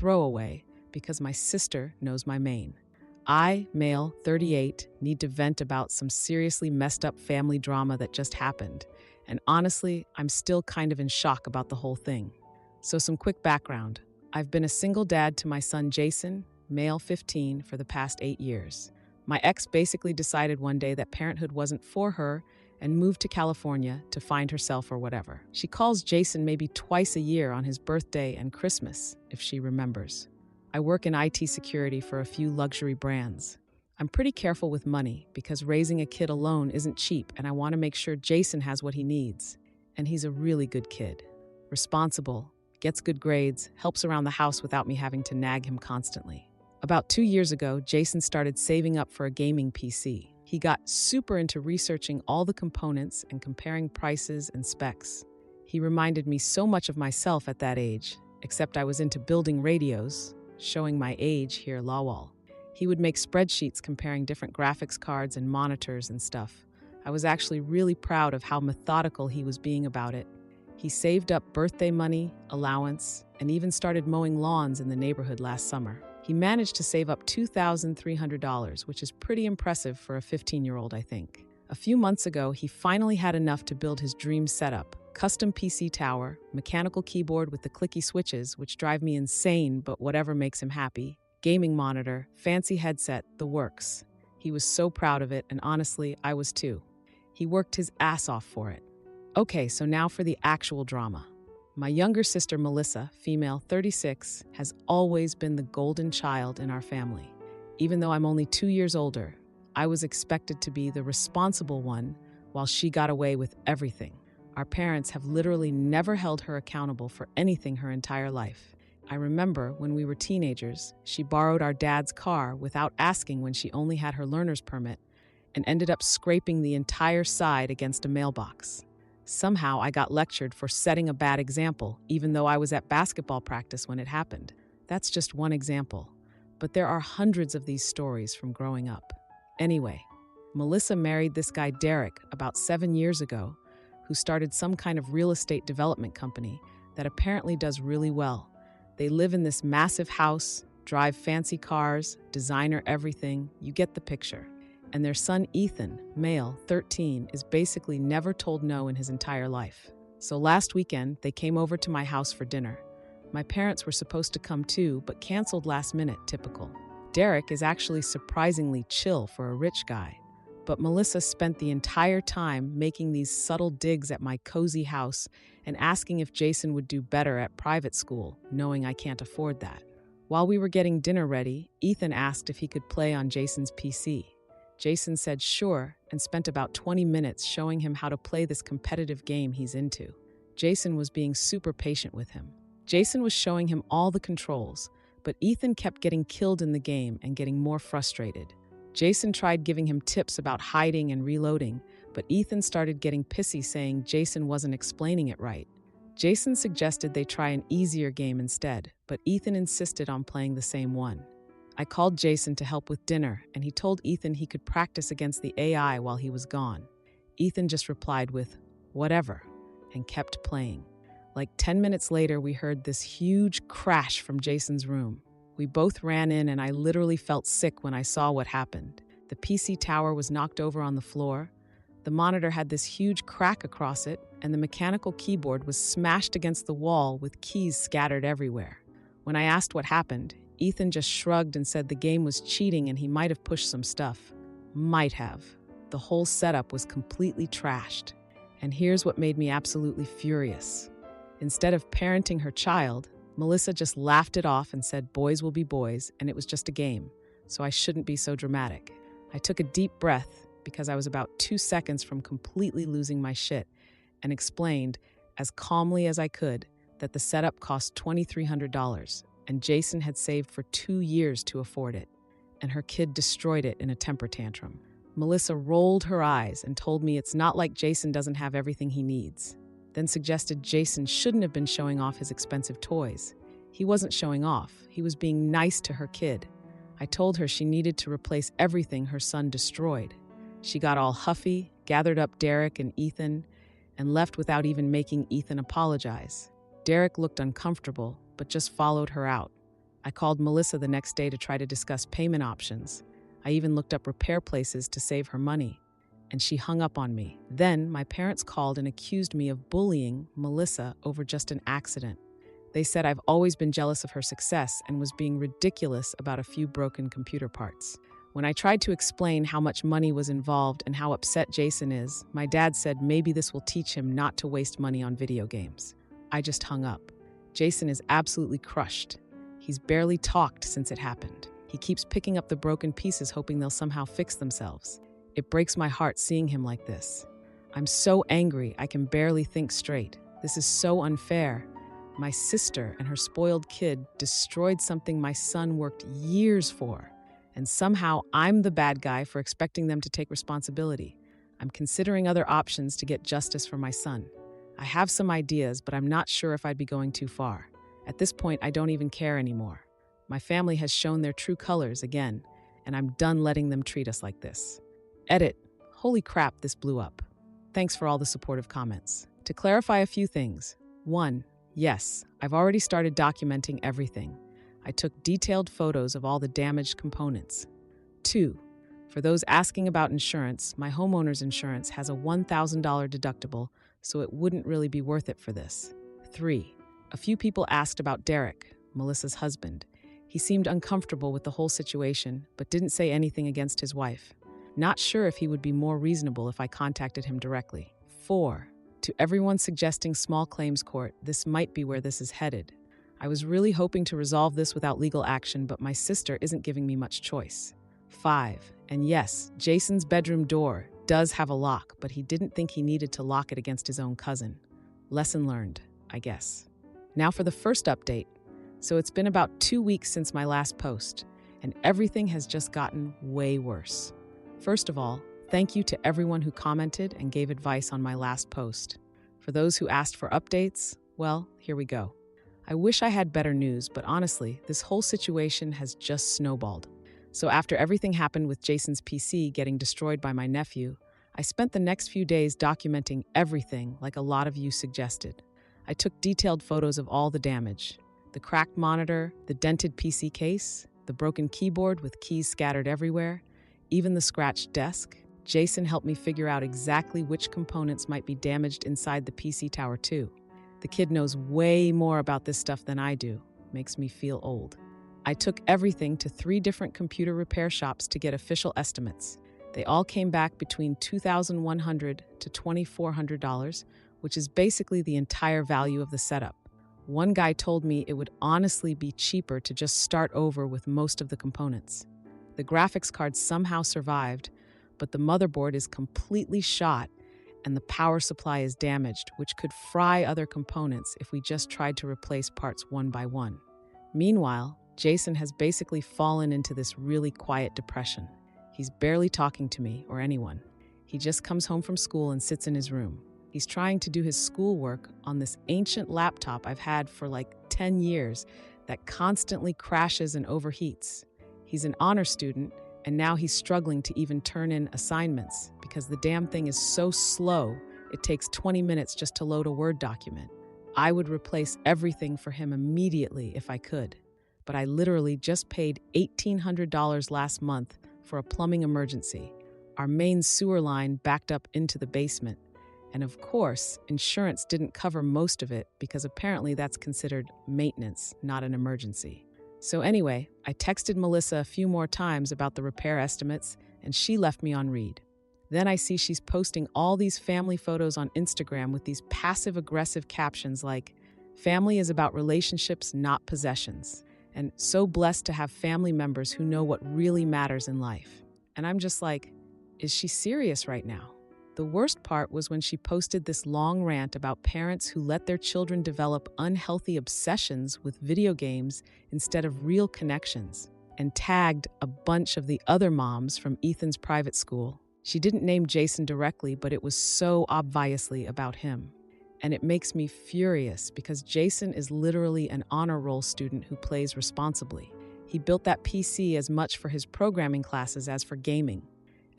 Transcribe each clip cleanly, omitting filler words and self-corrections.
throwaway because my sister knows my main. I, male, 38, need to vent about some seriously messed up family drama that just happened. And honestly, I'm still kind of in shock about the whole thing. So some quick background. I've been a single dad to my son Jason, male 15, for the past 8 years. My ex basically decided one day that parenthood wasn't for her and moved to California to find herself or whatever. She calls Jason maybe twice a year on his birthday and Christmas, if she remembers. I work in IT security for a few luxury brands. I'm pretty careful with money because raising a kid alone isn't cheap, and I want to make sure Jason has what he needs. And he's a really good kid. Responsible, gets good grades, helps around the house without me having to nag him constantly. About 2 years ago, Jason started saving up for a gaming PC. He got super into researching all the components and comparing prices and specs. He reminded me so much of myself at that age, except I was into building radios, showing my age here, lawwall. He would make spreadsheets comparing different graphics cards and monitors and stuff. I was actually really proud of how methodical he was being about it. He saved up birthday money, allowance, and even started mowing lawns in the neighborhood last summer. He managed to save up $2,300, which is pretty impressive for a 15-year-old, I think. A few months ago, he finally had enough to build his dream setup. Custom PC tower, mechanical keyboard with the clicky switches, which drive me insane, but whatever makes him happy, gaming monitor, fancy headset, the works. He was so proud of it, and honestly, I was too. He worked his ass off for it. Okay, so now for the actual drama. My younger sister, Melissa, female, 36, has always been the golden child in our family. Even though I'm only 2 years older, I was expected to be the responsible one while she got away with everything. Our parents have literally never held her accountable for anything her entire life. I remember when we were teenagers, she borrowed our dad's car without asking when she only had her learner's permit and ended up scraping the entire side against a mailbox. Somehow I got lectured for setting a bad example, even though I was at basketball practice when it happened. That's just one example, but there are hundreds of these stories from growing up. Anyway, Melissa married this guy Derek about 7 years ago, who started some kind of real estate development company that apparently does really well. They live in this massive house, drive fancy cars, designer everything, you get the picture. And their son Ethan, male, 13, is basically never told no in his entire life. So last weekend, they came over to my house for dinner. My parents were supposed to come too, but canceled last minute, typical. Derek is actually surprisingly chill for a rich guy. But Melissa spent the entire time making these subtle digs at my cozy house and asking if Jason would do better at private school, knowing I can't afford that. While we were getting dinner ready, Ethan asked if he could play on Jason's PC. Jason said sure and spent about 20 minutes showing him how to play this competitive game he's into. Jason was being super patient with him. Jason was showing him all the controls, but Ethan kept getting killed in the game and getting more frustrated. Jason tried giving him tips about hiding and reloading, but Ethan started getting pissy saying Jason wasn't explaining it right. Jason suggested they try an easier game instead, but Ethan insisted on playing the same one. I called Jason to help with dinner, and he told Ethan he could practice against the AI while he was gone. Ethan just replied with, "Whatever," and kept playing. Like 10 minutes later, we heard this huge crash from Jason's room. We both ran in, and I literally felt sick when I saw what happened. The PC tower was knocked over on the floor. The monitor had this huge crack across it, and the mechanical keyboard was smashed against the wall with keys scattered everywhere. When I asked what happened, Ethan just shrugged and said the game was cheating and he might have pushed some stuff. Might have. The whole setup was completely trashed. And here's what made me absolutely furious. Instead of parenting her child, Melissa just laughed it off and said boys will be boys and it was just a game, so I shouldn't be so dramatic. I took a deep breath because I was about 2 seconds from completely losing my shit and explained, as calmly as I could, that the setup cost $2,300 and Jason had saved for 2 years to afford it, and her kid destroyed it in a temper tantrum. Melissa rolled her eyes and told me it's not like Jason doesn't have everything he needs, then suggested Jason shouldn't have been showing off his expensive toys. He wasn't showing off, he was being nice to her kid. I told her she needed to replace everything her son destroyed. She got all huffy, gathered up Derek and Ethan, and left without even making Ethan apologize. Derek looked uncomfortable, but just followed her out. I called Melissa the next day to try to discuss payment options. I even looked up repair places to save her money, and she hung up on me. Then my parents called and accused me of bullying Melissa over just an accident. They said I've always been jealous of her success and was being ridiculous about a few broken computer parts. When I tried to explain how much money was involved and how upset Jason is, my dad said maybe this will teach him not to waste money on video games. I just hung up. Jason is absolutely crushed. He's barely talked since it happened. He keeps picking up the broken pieces hoping they'll somehow fix themselves. It breaks my heart seeing him like this. I'm so angry I can barely think straight. This is so unfair. My sister and her spoiled kid destroyed something my son worked years for, and somehow I'm the bad guy for expecting them to take responsibility. I'm considering other options to get justice for my son. I have some ideas, but I'm not sure if I'd be going too far. At this point, I don't even care anymore. My family has shown their true colors again, and I'm done letting them treat us like this. Edit. Holy crap, this blew up. Thanks for all the supportive comments. To clarify a few things. 1. Yes, I've already started documenting everything. I took detailed photos of all the damaged components. 2. For those asking about insurance, my homeowner's insurance has a $1,000 deductible, so it wouldn't really be worth it for this. 3. A few people asked about Derek, Melissa's husband. He seemed uncomfortable with the whole situation, but didn't say anything against his wife. Not sure if he would be more reasonable if I contacted him directly. 4. To everyone suggesting small claims court, this might be where this is headed. I was really hoping to resolve this without legal action, but my sister isn't giving me much choice. 5. And yes, Jason's bedroom door does have a lock, but he didn't think he needed to lock it against his own cousin. Lesson learned, I guess. Now for the first update. So it's been about 2 weeks since my last post, and everything has just gotten way worse. First of all, thank you to everyone who commented and gave advice on my last post. For those who asked for updates, well, here we go. I wish I had better news, but honestly, this whole situation has just snowballed. So after everything happened with Jason's PC getting destroyed by my nephew, I spent the next few days documenting everything like a lot of you suggested. I took detailed photos of all the damage. The cracked monitor, the dented PC case, the broken keyboard with keys scattered everywhere, even the scratched desk. Jason helped me figure out exactly which components might be damaged inside the PC tower too. The kid knows way more about this stuff than I do. Makes me feel old. I took everything to 3 different computer repair shops to get official estimates. They all came back between $2,100 to $2,400, which is basically the entire value of the setup. One guy told me it would honestly be cheaper to just start over with most of the components. The graphics card somehow survived, but the motherboard is completely shot and the power supply is damaged, which could fry other components if we just tried to replace parts one by one. Meanwhile, Jason has basically fallen into this really quiet depression. He's barely talking to me or anyone. He just comes home from school and sits in his room. He's trying to do his schoolwork on this ancient laptop I've had for like 10 years that constantly crashes and overheats. He's an honor student, and now he's struggling to even turn in assignments because the damn thing is so slow, it takes 20 minutes just to load a Word document. I would replace everything for him immediately if I could, but I literally just paid $1,800 last month for a plumbing emergency. Our main sewer line backed up into the basement. And of course, insurance didn't cover most of it because apparently that's considered maintenance, not an emergency. So anyway, I texted Melissa a few more times about the repair estimates, and she left me on read. Then I see she's posting all these family photos on Instagram with these passive-aggressive captions like, "Family is about relationships, not possessions," and "so blessed to have family members who know what really matters in life." And I'm just like, is she serious right now? The worst part was when she posted this long rant about parents who let their children develop unhealthy obsessions with video games instead of real connections, and tagged a bunch of the other moms from Ethan's private school. She didn't name Jason directly, but it was so obviously about him. And it makes me furious because Jason is literally an honor roll student who plays responsibly. He built that PC as much for his programming classes as for gaming,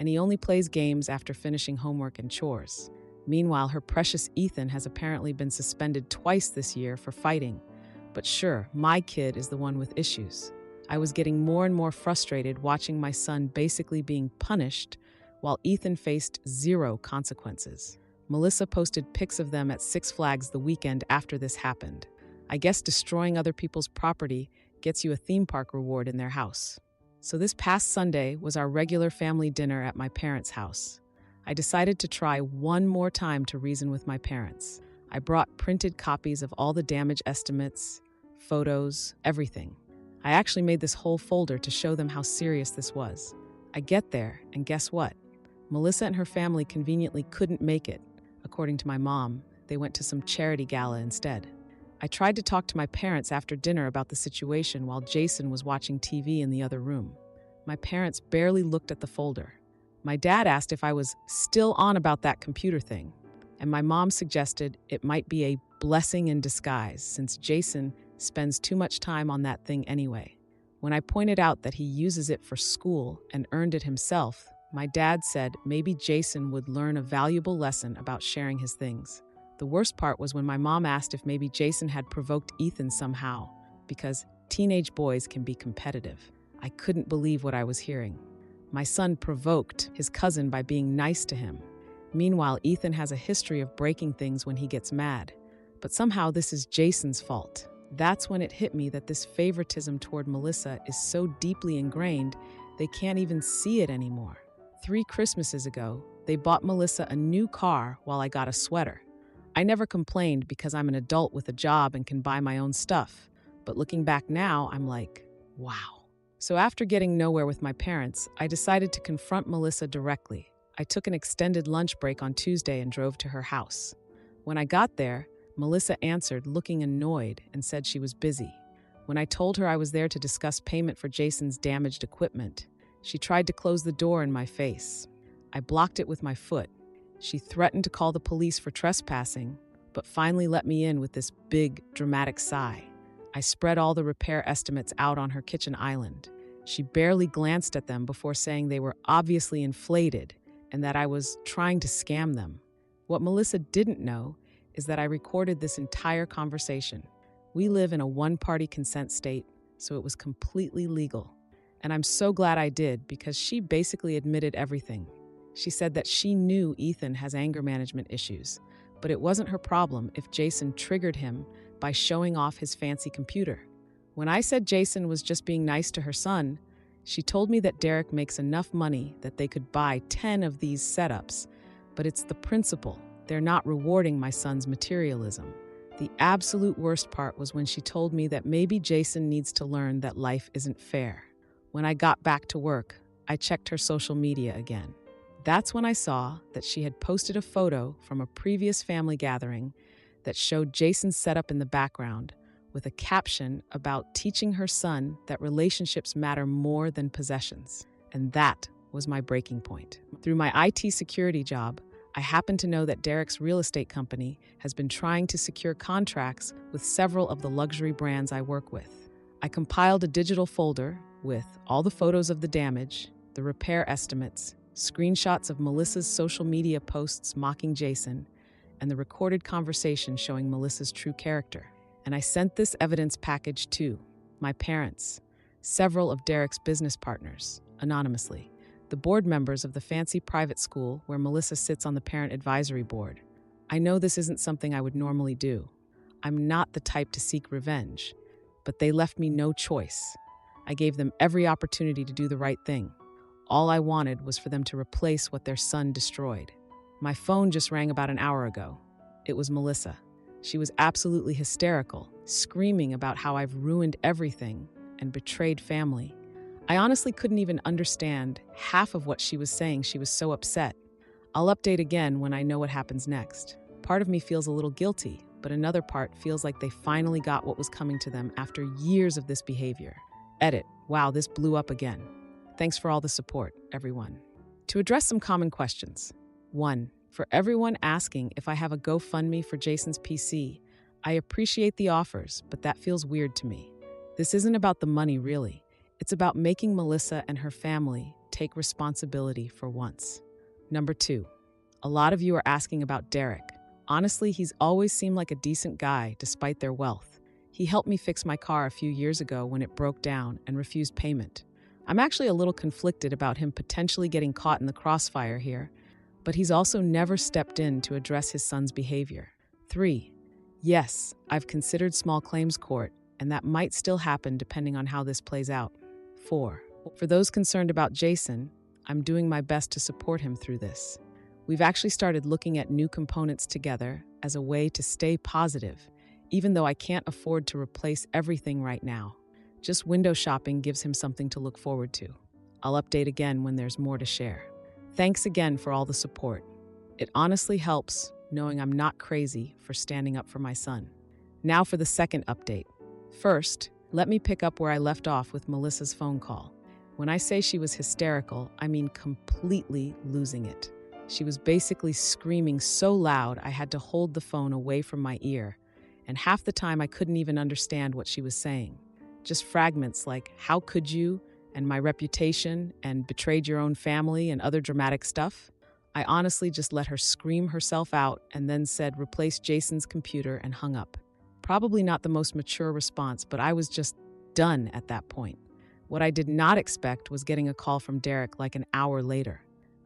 and he only plays games after finishing homework and chores. Meanwhile, her precious Ethan has apparently been suspended twice this year for fighting, But sure, my kid is the one with issues. I was getting more and more frustrated watching my son basically being punished while Ethan faced zero consequences. Melissa posted pics of them at Six Flags the weekend after this happened. I guess destroying other people's property gets you a theme park reward in their house. So this past Sunday was our regular family dinner at my parents' house. I decided to try one more time to reason with my parents. I brought printed copies of all the damage estimates, photos, everything. I actually made this whole folder to show them how serious this was. I get there, and guess what? Melissa and her family conveniently couldn't make it. According to my mom, they went to some charity gala instead. I tried to talk to my parents after dinner about the situation while Jason was watching TV in the other room. My parents barely looked at the folder. My dad asked if I was still on about that computer thing, and my mom suggested it might be a blessing in disguise since Jason spends too much time on that thing anyway. When I pointed out that he uses it for school and earned it himself, my dad said maybe Jason would learn a valuable lesson about sharing his things. The worst part was when my mom asked if maybe Jason had provoked Ethan somehow, because teenage boys can be competitive. I couldn't believe what I was hearing. My son provoked his cousin by being nice to him. Meanwhile, Ethan has a history of breaking things when he gets mad. But somehow this is Jason's fault. That's when it hit me that this favoritism toward Melissa is so deeply ingrained, they can't even see it anymore. 3 Christmases ago, they bought Melissa a new car while I got a sweater. I never complained because I'm an adult with a job and can buy my own stuff. But looking back now, I'm like, wow. So after getting nowhere with my parents, I decided to confront Melissa directly. I took an extended lunch break on Tuesday and drove to her house. When I got there, Melissa answered, looking annoyed, and said she was busy. When I told her I was there to discuss payment for Jason's damaged equipment, she tried to close the door in my face. I blocked it with my foot. She threatened to call the police for trespassing, but finally let me in with this big, dramatic sigh. I spread all the repair estimates out on her kitchen island. She barely glanced at them before saying they were obviously inflated and that I was trying to scam them. What Melissa didn't know is that I recorded this entire conversation. We live in a one-party consent state, so it was completely legal. And I'm so glad I did because she basically admitted everything. She said that she knew Ethan has anger management issues, but it wasn't her problem if Jason triggered him by showing off his fancy computer. When I said Jason was just being nice to her son, she told me that Derek makes enough money that they could buy 10 of these setups, but it's the principle. They're not rewarding my son's materialism. The absolute worst part was when she told me that maybe Jason needs to learn that life isn't fair. When I got back to work, I checked her social media again. That's when I saw that she had posted a photo from a previous family gathering that showed Jason's setup in the background with a caption about teaching her son that relationships matter more than possessions. And that was my breaking point. Through my IT security job, I happen to know that Derek's real estate company has been trying to secure contracts with several of the luxury brands I work with. I compiled a digital folder with all the photos of the damage, the repair estimates, screenshots of Melissa's social media posts mocking Jason, and the recorded conversation showing Melissa's true character. And I sent this evidence package to my parents, several of Derek's business partners, anonymously, the board members of the fancy private school where Melissa sits on the parent advisory board. I know this isn't something I would normally do. I'm not the type to seek revenge, but they left me no choice. I gave them every opportunity to do the right thing. All I wanted was for them to replace what their son destroyed. My phone just rang about an hour ago. It was Melissa. She was absolutely hysterical, screaming about how I've ruined everything and betrayed family. I honestly couldn't even understand half of what she was saying. She was so upset. I'll update again when I know what happens next. Part of me feels a little guilty, but another part feels like they finally got what was coming to them after years of this behavior. Edit. Wow, this blew up again. Thanks for all the support, everyone. To address some common questions. 1. For everyone asking if I have a GoFundMe for Jason's PC, I appreciate the offers, but that feels weird to me. This isn't about the money, really. It's about making Melissa and her family take responsibility for once. Number 2. A lot of you are asking about Derek. Honestly, he's always seemed like a decent guy despite their wealth. He helped me fix my car a few years ago when it broke down and refused payment. I'm actually a little conflicted about him potentially getting caught in the crossfire here, but he's also never stepped in to address his son's behavior. 3. Yes, I've considered small claims court, and that might still happen depending on how this plays out. 4. For those concerned about Jason, I'm doing my best to support him through this. We've actually started looking at new components together as a way to stay positive, even though I can't afford to replace everything right now. Just window shopping gives him something to look forward to. I'll update again when there's more to share. Thanks again for all the support. It honestly helps knowing I'm not crazy for standing up for my son. Now for the second update. First, let me pick up where I left off with Melissa's phone call. When I say she was hysterical, I mean completely losing it. She was basically screaming so loud I had to hold the phone away from my ear, and half the time I couldn't even understand what she was saying. Just fragments like, "How could you?" and "my reputation," and "betrayed your own family," and other dramatic stuff. I honestly just let her scream herself out and then said, "Replace Jason's computer," and hung up. Probably not the most mature response, but I was just done at that point. What I did not expect was getting a call from Derek like an hour later.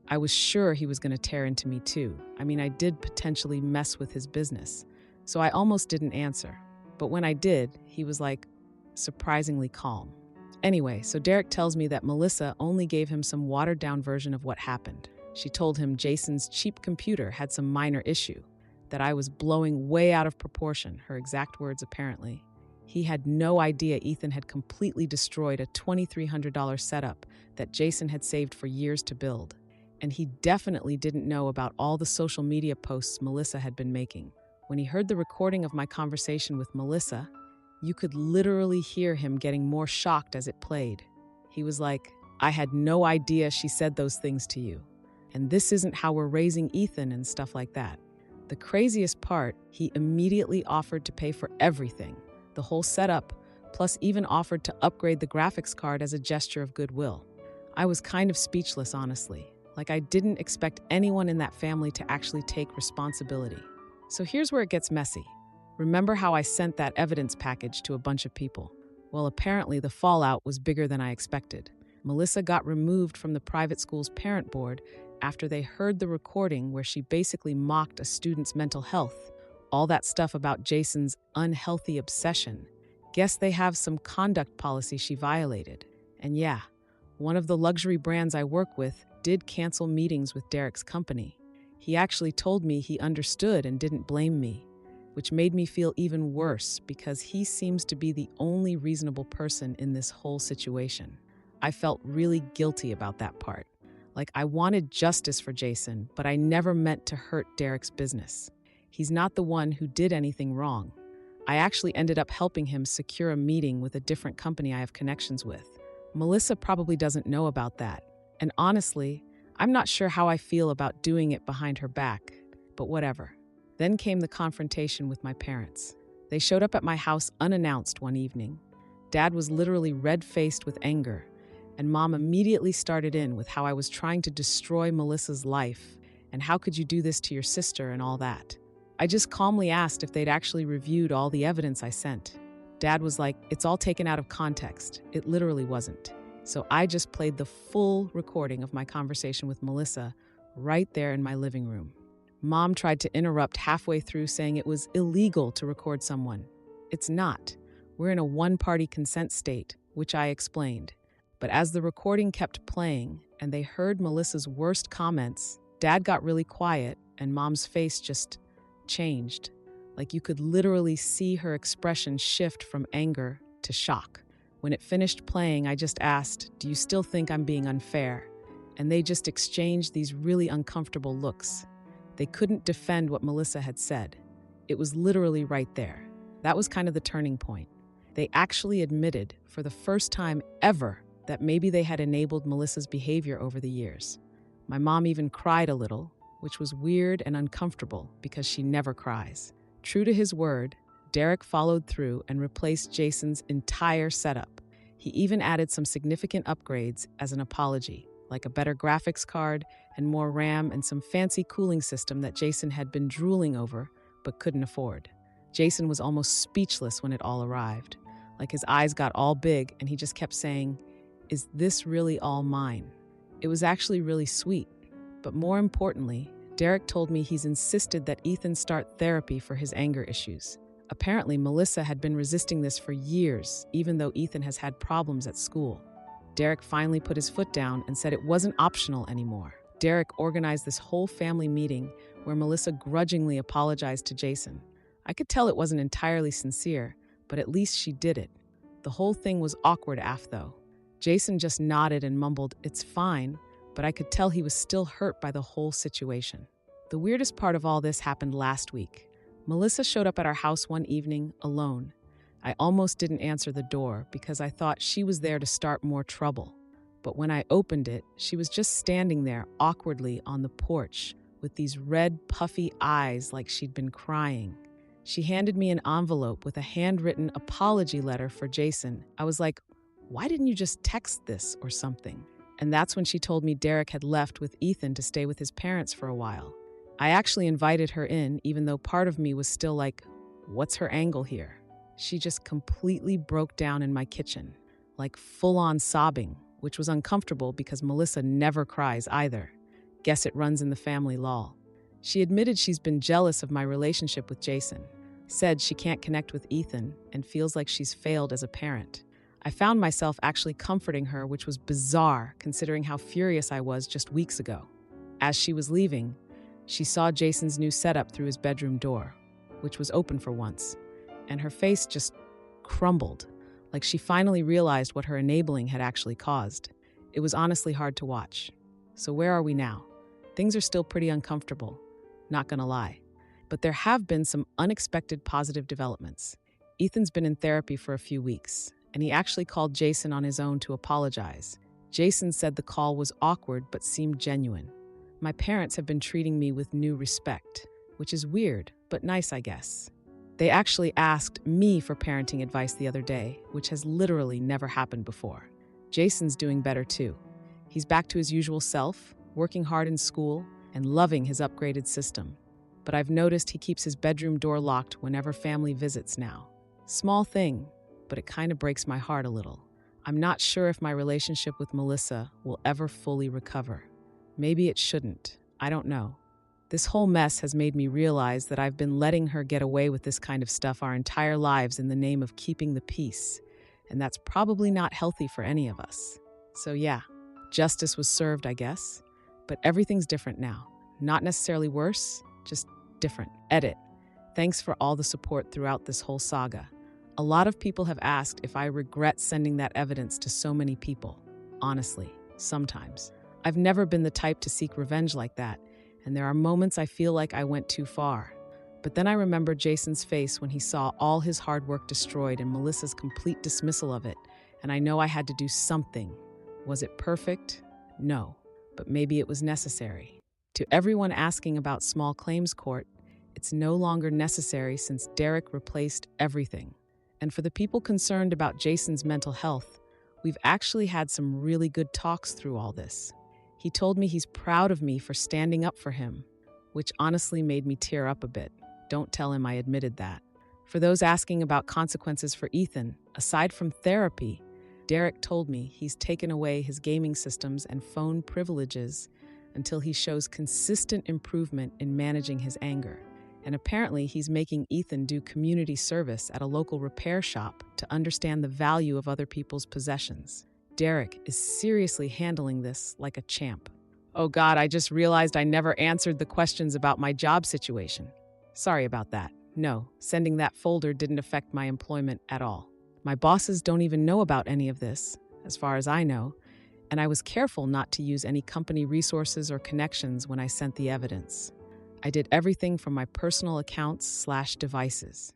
I was sure he was going to tear into me too. I mean, I did potentially mess with his business, so I almost didn't answer. But when I did, he was like surprisingly calm. Anyway, so Derek tells me that Melissa only gave him some watered-down version of what happened. She told him Jason's cheap computer had some minor issue, that I was blowing way out of proportion, her exact words apparently. He had no idea Ethan had completely destroyed a $2,300 setup that Jason had saved for years to build. And he definitely didn't know about all the social media posts Melissa had been making. When he heard the recording of my conversation with Melissa, you could literally hear him getting more shocked as it played. He was like, "I had no idea she said those things to you. And this isn't how we're raising Ethan," and stuff like that. The craziest part, he immediately offered to pay for everything, the whole setup, plus even offered to upgrade the graphics card as a gesture of goodwill. I was kind of speechless, honestly. Like, I didn't expect anyone in that family to actually take responsibility. So here's where it gets messy. Remember how I sent that evidence package to a bunch of people? Well, apparently the fallout was bigger than I expected. Melissa got removed from the private school's parent board after they heard the recording where she basically mocked a student's mental health. All that stuff about Jason's unhealthy obsession. Guess they have some conduct policy she violated. And yeah, one of the luxury brands I work with did cancel meetings with Derek's company. He actually told me he understood and didn't blame me, which made me feel even worse because he seems to be the only reasonable person in this whole situation. I felt really guilty about that part. Like, I wanted justice for Jason, but I never meant to hurt Derek's business. He's not the one who did anything wrong. I actually ended up helping him secure a meeting with a different company I have connections with. Melissa probably doesn't know about that. And honestly, I'm not sure how I feel about doing it behind her back, but whatever. Then came the confrontation with my parents. They showed up at my house unannounced one evening. Dad was literally red-faced with anger, and Mom immediately started in with how I was trying to destroy Melissa's life, and how could you do this to your sister and all that. I just calmly asked if they'd actually reviewed all the evidence I sent. Dad was like, "It's all taken out of context." It literally wasn't. So I just played the full recording of my conversation with Melissa right there in my living room. Mom tried to interrupt halfway through, saying it was illegal to record someone. It's not. We're in a one-party consent state, which I explained. But as the recording kept playing and they heard Melissa's worst comments, Dad got really quiet and Mom's face just changed. Like, you could literally see her expression shift from anger to shock. When it finished playing, I just asked, "Do you still think I'm being unfair?" And they just exchanged these really uncomfortable looks. They couldn't defend what Melissa had said. It was literally right there. That was kind of the turning point. They actually admitted, for the first time ever, that maybe they had enabled Melissa's behavior over the years. My mom even cried a little, which was weird and uncomfortable because she never cries. True to his word, Derek followed through and replaced Jason's entire setup. He even added some significant upgrades as an apology, like a better graphics card and more RAM and some fancy cooling system that Jason had been drooling over but couldn't afford. Jason was almost speechless when it all arrived. Like his eyes got all big and he just kept saying, "Is this really all mine?" It was actually really sweet. But more importantly, Derek told me he's insisted that Ethan start therapy for his anger issues. Apparently, Melissa had been resisting this for years, even though Ethan has had problems at school. Derek finally put his foot down and said it wasn't optional anymore. Derek organized this whole family meeting where Melissa grudgingly apologized to Jason. I could tell it wasn't entirely sincere, but at least she did it. The whole thing was awkward though. Jason just nodded and mumbled, "It's fine," but I could tell he was still hurt by the whole situation. The weirdest part of all this happened last week. Melissa showed up at our house one evening, alone. I almost didn't answer the door because I thought she was there to start more trouble. But when I opened it, she was just standing there awkwardly on the porch with these red, puffy eyes like she'd been crying. She handed me an envelope with a handwritten apology letter for Jason. I was like, "Why didn't you just text this or something?" And that's when she told me Derek had left with Ethan to stay with his parents for a while. I actually invited her in, even though part of me was still like, what's her angle here? She just completely broke down in my kitchen, like full-on sobbing, which was uncomfortable because Melissa never cries either. Guess it runs in the family, lol. She admitted she's been jealous of my relationship with Jason, said she can't connect with Ethan, and feels like she's failed as a parent. I found myself actually comforting her, which was bizarre considering how furious I was just weeks ago. As she was leaving, she saw Jason's new setup through his bedroom door, which was open for once, and her face just crumbled, like she finally realized what her enabling had actually caused. It was honestly hard to watch. So where are we now? Things are still pretty uncomfortable, not gonna lie. But there have been some unexpected positive developments. Ethan's been in therapy for a few weeks, and he actually called Jason on his own to apologize. Jason said the call was awkward but seemed genuine. My parents have been treating me with new respect, which is weird, but nice, I guess. They actually asked me for parenting advice the other day, which has literally never happened before. Jason's doing better too. He's back to his usual self, working hard in school, and loving his upgraded system. But I've noticed he keeps his bedroom door locked whenever family visits now. Small thing, but it kind of breaks my heart a little. I'm not sure if my relationship with Melissa will ever fully recover. Maybe it shouldn't. I don't know. This whole mess has made me realize that I've been letting her get away with this kind of stuff our entire lives in the name of keeping the peace, and that's probably not healthy for any of us. So yeah, justice was served, I guess. But everything's different now. Not necessarily worse, just different. Edit. Thanks for all the support throughout this whole saga. A lot of people have asked if I regret sending that evidence to so many people. Honestly, sometimes. I've never been the type to seek revenge like that, and there are moments I feel like I went too far. But then I remember Jason's face when he saw all his hard work destroyed and Melissa's complete dismissal of it, and I know I had to do something. Was it perfect? No, but maybe it was necessary. To everyone asking about small claims court, it's no longer necessary since Derek replaced everything. And for the people concerned about Jason's mental health, we've actually had some really good talks through all this. He told me he's proud of me for standing up for him, which honestly made me tear up a bit. Don't tell him I admitted that. For those asking about consequences for Ethan, aside from therapy, Derek told me he's taken away his gaming systems and phone privileges until he shows consistent improvement in managing his anger. And apparently he's making Ethan do community service at a local repair shop to understand the value of other people's possessions. Derek is seriously handling this like a champ. Oh God, I just realized I never answered the questions about my job situation. Sorry about that. No, sending that folder didn't affect my employment at all. My bosses don't even know about any of this, as far as I know, and I was careful not to use any company resources or connections when I sent the evidence. I did everything from my personal accounts/devices.